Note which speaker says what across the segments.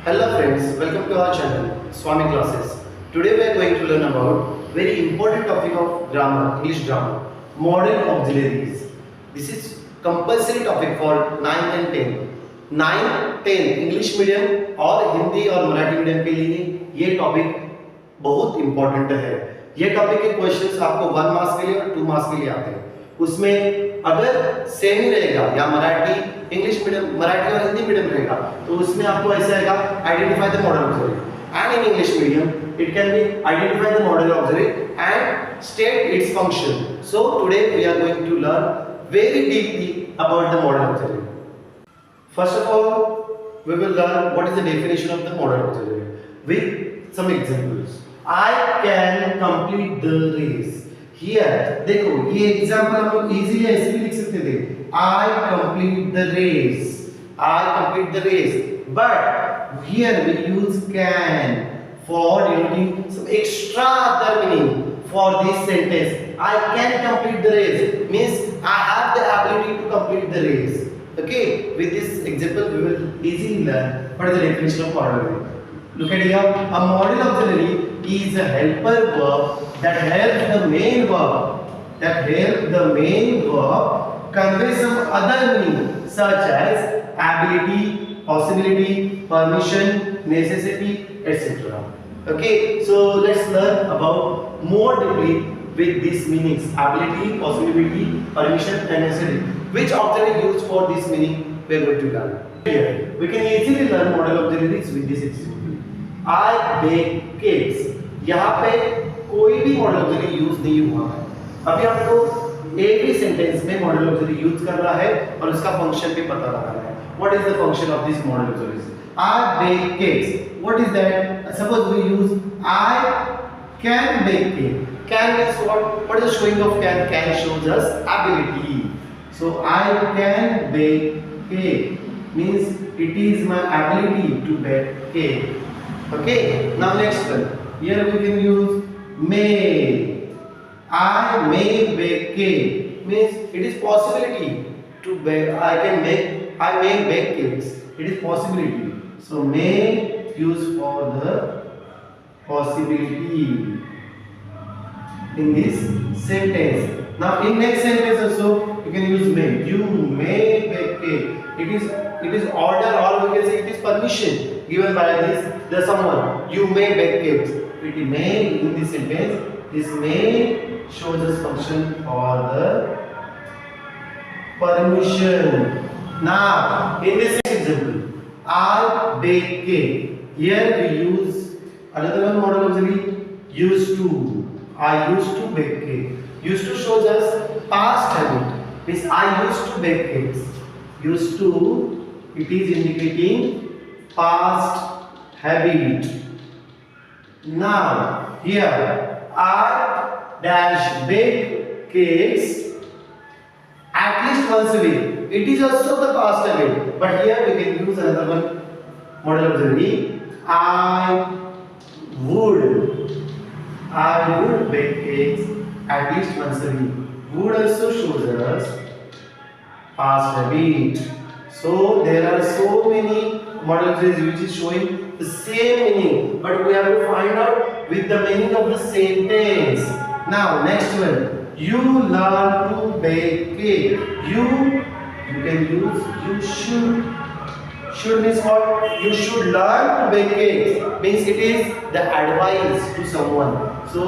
Speaker 1: Hello friends, welcome to our channel Swami Classes. Today we are going to learn about very important topic of grammar, English grammar, modal auxiliaries. This is compulsory topic for 9th and 10th. 9, 10 English medium और हिंदी और Marathi medium के लिए ये topic बहुत important है। ये topic के questions आपको 1 मार्क्स के लिए और 2 मार्क्स के लिए आते हैं। उसमें अगर सेम ही रहेगा या मराठी इंग्लिश मीडियम मराठी और हिंदी मीडियम रहेगा तो उसमें आपको ऐसा आएगा identify the modal auxiliary and in English medium it can be identify the modal auxiliary and state its function. So today we are going to learn very deeply about the modal auxiliary. First of all, we will learn what is the definition of the modal auxiliary with some examples. I can complete the race. Here, देखो ये example हम लोग easily ऐसे भी लिख सकते थे. I complete the race. I complete the race. But here we use can for denoting some extra other meaning for this sentence. I can complete the race means I have the ability to complete the race. Okay, with this example we will easily learn what is the definition of modal auxiliary. Look at here, a modal auxiliary is a helper verb that helps the main verb convey some other meaning such as ability, possibility, permission, necessity, etc. Okay, so let's learn about more deeply with these meanings: ability, possibility, permission, and necessity. Which auxiliary used for this meaning we are going to learn. Here we can easily learn modal auxiliaries with this example. I bake cakes. यहाँ पे कोई भी modal auxiliary use नहीं हुआ है। अभी आपको एक ही सेंटेंस में modal auxiliary यूज करना है और उसका फंक्शन भी पता लगाना है। What is the function of this modal auxiliaries? I bake cakes. What is that? Suppose we use I can bake cake. Can means what? What is the showing of can? Can shows us ability. So I can bake cake means it is my ability to bake cake. Okay. Now next one. Here we can use may. I may bake cake means it is possibility to bake. I may bake cakes. It is possibility. So may use for the possibility in this sentence. Now in next sentence also you can use may. You may bake cake. It is order, or we can say it is permission given by the someone. You may bake cakes. It may in this sentence. This may shows us function for the permission. Now in this example, I bake cake. Here we use another one modal auxiliary. Used to. I used to bake cake. Used to shows us past habit. Means I used to bake cakes. Used to, it is indicating past habit. Now here I dash bake cakes at least once a week. It is also the past habit, but here we can use another one modal auxiliary. I would bake cakes at least once a week. Would also shows us past habit. So there are so many modal auxiliaries which is showing the same meaning, but we have to find out with the meaning of the sentence. Now next one. You learn to bake cake. You can use you should. Should means what? You should learn to bake cakes. Means it is the advice to someone. So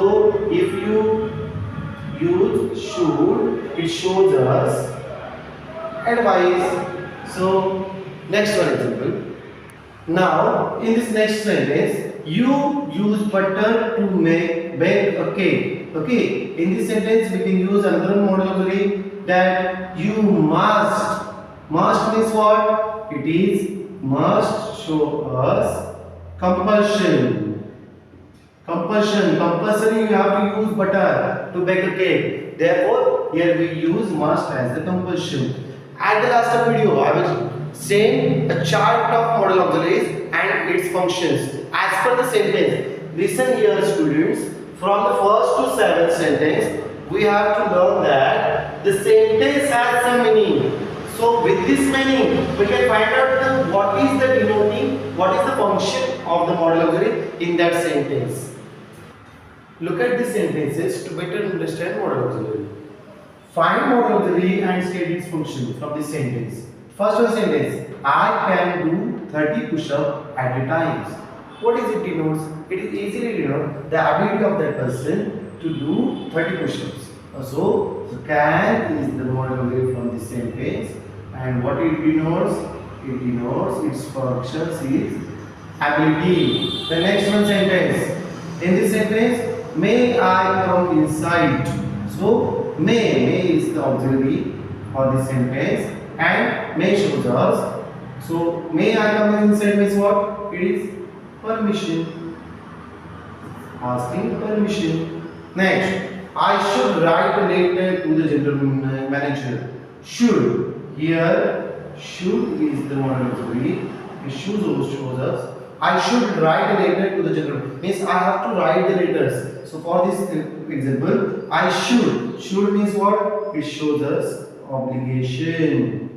Speaker 1: if you use should, it shows us advice. So next one example. Now in this next sentence, you use butter to bake a cake. Okay. In this sentence we can use another modal auxiliary that you must. Must means what? It is must show us compulsion. Compulsory you have to use butter to bake a cake. Therefore, here we use must as the compulsion. At the last of video, I will send a chart of modal auxiliaries and its functions as per the sentence. Listen here, students. From the first to seventh sentence, we have to learn that the sentence has some meaning. So with this meaning, we can find out what is the denoting what is the function of the modal auxiliary in that sentence. Look at these sentences to better understand modal auxiliary. Find modal auxiliary and state its function from this sentence. First one sentence, I can do 30 push-ups at a time. What is it denotes? It is easily denote the ability of that person to do 30 push-ups. So can is the modal auxiliary from this sentence, and what it denotes? It denotes its functions is ability. The next one sentence. In this sentence, may I come inside? So may is the auxiliary for this sentence, and may shows us. So may I come inside means what? It is permission. Asking permission. Next, I should write a letter to the general manager. Should. Here, should is the modal auxiliary. It shows us. I should write a letter to the general. Means I have to write the letters. So for this example, I should. Should means what? It shows us obligation.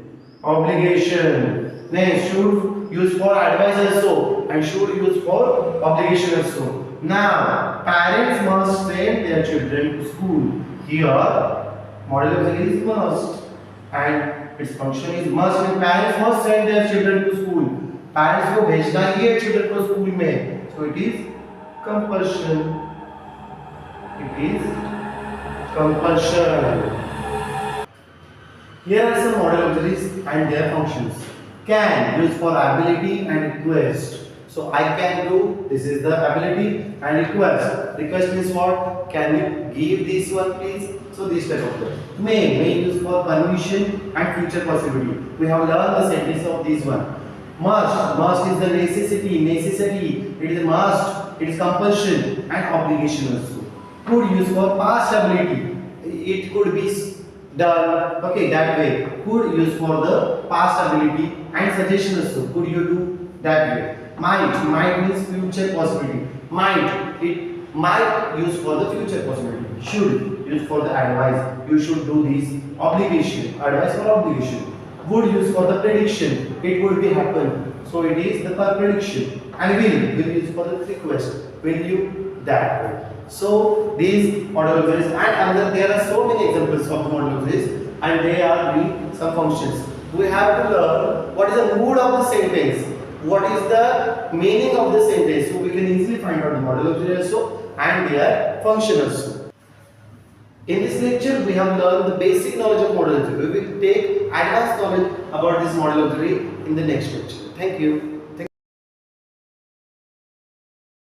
Speaker 1: Obligation. Next, should use for advice also, and should use for obligation also. Now, parents must send their children to school. Here, modal auxiliary is must, and its function is must. And parents must send their children to school. Parents को भेजना ही है children को school में. So it is compulsion. It is compulsion. Here are some modal auxiliaries and their functions. Can used for ability and request. So I can do, this is the ability, and request. Request means what? Can you give this one please? So this type of thing. May used for permission and future possibility. We have learned the sentence of this one. Must is the necessity. It is a must. It is compulsion and obligation also. Could use for past ability. It could be done. Okay, that way. Could use for the past ability and suggestion also. Could you do that way? Might means future possibility. It might use for the future possibility. Should use for the advice. You should do this. Obligation. Advice or obligation. Would use for the prediction. It would be happen. So it is the prediction. And will use for the request. Will you that way. So these modal auxiliaries, and there are so many examples of the modal auxiliaries, and they are doing some functions. We have to learn what is the mood of the sentence. What is the meaning of the sentence? So we can easily find out the modal auxiliary also and their function also. In this lecture, we have learned the basic knowledge of modal auxiliary. We will take advanced knowledge about this modal auxiliary in the next lecture. Thank you.